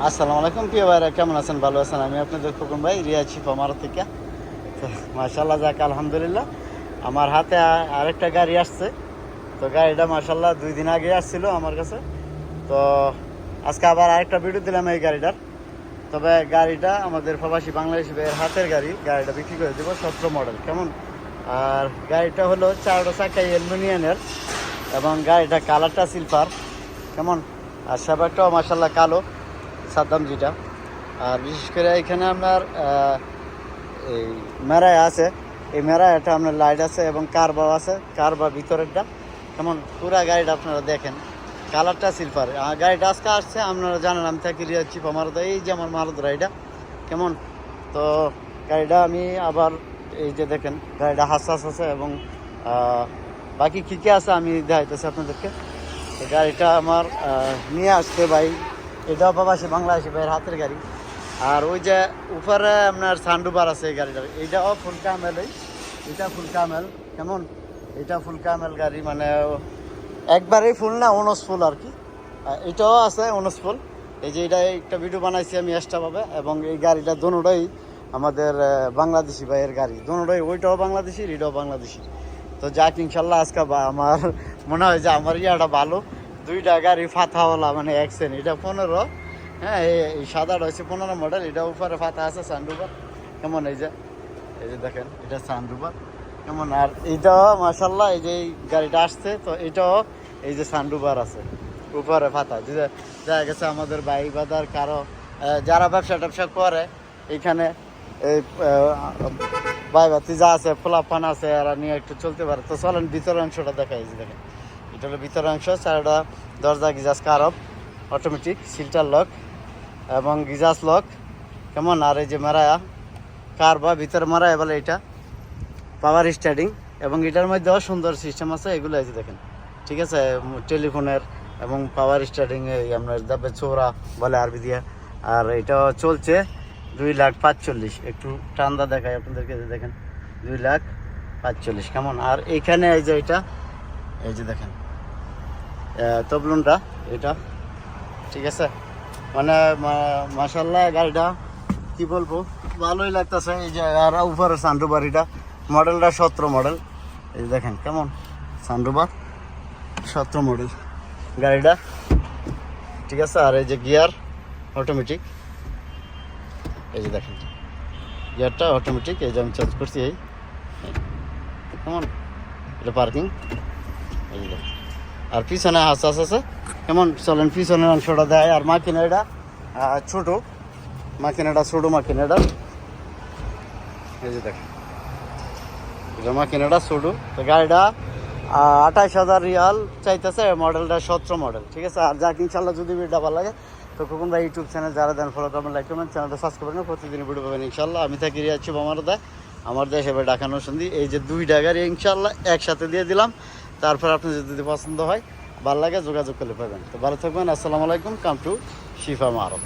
আসসালামু আলাইকুম প্রিয় ভাইরা, কেমন আছেন? ভালো আছেন? আমি আপনাদের খোকন ভাই, রিয়াজ শিফ আমার থেকে। তো মাশাল্লাহ, যাক আলহামদুলিল্লাহ, আমার হাতে আরেকটা গাড়ি আসছে। তো গাড়িটা মাশাল্লাহ 2 দিন আগে আসছিল আমার কাছে। তো আজকে আবার আরেকটা ভিডিও দিলাম এই গাড়িটার। তবে গাড়িটা আমাদের প্রবাসী বাংলাদেশি ভাইয়ের হাতের গাড়ি। গাড়িটা বিক্রি করে দেবো 17 মডেল, কেমন? আর গাড়িটা হলো 4টা চাকা অ্যালুমিনিয়ামের, এবং গাড়িটা কালারটা সিলভার, কেমন? আর সেবারটাও মাশাল্লাহ কালো, সাদ্দাম যেটা। আর বিশেষ করে এখানে আপনার এই মেরায় আছে, এই মেরায়টা আপনার লাইট আছে এবং কারবাও আছে, কারবা ভিতরেরটা, কেমন? পুরা গাড়িটা আপনারা দেখেন, কালারটা সিলভার। গাড়িটা আজকে আসছে, আপনারা জানেন আমি থাকি রিয়াজ চিপ আমার, এই যে আমার মারুদরা এটা, কেমন? তো গাড়িটা আমি আবার এই যে দেখেন, গাড়িটা হাসাস আছে এবং বাকি কী কী আছে আমি দেখাইতেছি আপনাদেরকে। তো গাড়িটা আমার নিয়ে আসছে ভাই, এটাও প্রবাসী বাংলাদেশি ভাইয়ের হাতের গাড়ি। আর ওই যে উপরে আপনার সানডুবার আছে এই গাড়িটার, এইটাও ফুল কামেল, এটা ফুল কামেল, কেমন? এটা ফুল কামেল গাড়ি, মানে একবারেই ফুল না, 19 ফুল আর কি। এটাও আছে 19 ফুল। এই যে এটা একটা ভিডিও বানাইছি আমি এক্সট্রাভাবে, এবং এই গাড়িটা দোনোটাই আমাদের বাংলাদেশি ভাইয়ের গাড়ি, দোনোটাই, ওইটাও বাংলাদেশি, এটাও বাংলাদেশি। তো যাক ইনশাল্লাহ আজকে আমার মনে হয় যে আমার ইয়াটা ভালো, দুইটা গাড়ি ফাতাওয়ালা, মানে অ্যাকশন। এটা 15, হ্যাঁ, এই সাদাটা হচ্ছে 15 মডেল, এটা উপরে ফাতা আছে সানরুফার, কেমন? এই যে দেখেন, এটা সানরুফার, কেমন? আর এইটাও মাশাল্লাহ, এই যে এই গাড়িটা আসছে, তো এটাও এই যে সানরুফার আছে, উপরে ফাতা। যে দেখা গেছে আমাদের বাইক বাজার কারো যারা ব্যবসা ট্যাবসা করে এখানে, এই ভাই বাতি যা আছে, ফোলাফান আছে, এরা নিয়ে একটু চলতে পারে। তো চলেন ভিতরের অংশটা দেখা, এই যে দেখেন, এটা হলো ভিতরের অংশ। 4টা দরজা, গিজাস কারব, অটোমেটিক, সিল্টার লক এবং গিজাস লক, কেমন? আর এই যে মারায়া কার বা ভিতরে মারায়া বলে, এটা পাওয়ার স্টার্টিং, এবং এটার মধ্যেও সুন্দর সিস্টেম আছে, এগুলো এই যে দেখেন, ঠিক আছে? টেলিফোনের এবং পাওয়ার স্টার্টিং, আপনার দাবে চোরা বলে আরবি দিয়ে। আর এটাও চলছে 2,45,000। একটু টান্দা দেখায় আপনাদেরকে, দেখেন 2,45,000, কেমন? আর এইখানে এই যে এটা, এই যে দেখেন তবলুনটা, এটা ঠিক আছে, মানে মাশাল্লাহ গাড়িটা কি বলবো, ভালোই লাগতেছে। এই যে আর উপরে সানরুফ, এটা মডেলটা 17 মডেল, এই যে দেখেন, কেমন? সানরুফ 17 মডেল গাড়িটা, ঠিক আছে। আর এই যে গিয়ার অটোমেটিক, এই যে দেখেন গিয়ারটা অটোমেটিক, এই যে আমি চেঞ্জ করছি, এই কেমন? এটা পার্কিং, এই যে দেখেন। আর পিছনে হাসাস আছে, কেমন? চলেন পিছনের অংশটা দেয়। আর মাকিনাটা ছোটো, মাকিনাটা ছোটো, মাকিনাটা এই যে দেখেন, এটা মাকিনাটা ছোটো। তো গাড়িটা 28,000 রিয়াল চাইতেছে, মডেলটা 17 মডেল, ঠিক আছে। আর যাক ইনশাল্লাহ যদি ভিডিওটা ভালো লাগে তো খোকন ভাই ইউটিউব চ্যানেল যারা দেন ফলো করবেন, লাইক করবেন, চ্যানেলটা সাবস্ক্রাইব করবেন, প্রতিদিন ভিডিও পাবেন ইনশাল্লাহ। আমি থাকি রিয়াজ চিপ আমার দেশ এবার ঢাকা নরসিংদী। এই যে 2টা গাড়ি ইনশাল্লাহ একসাথে দিয়ে দিলাম। তারপর আপনি যদি পছন্দ হয়, ভালো লাগে, যোগাযোগ করলে পাবেন। তো ভালো থাকবেন, আসসালামু আলাইকুম, কাম টু শিফা মারব।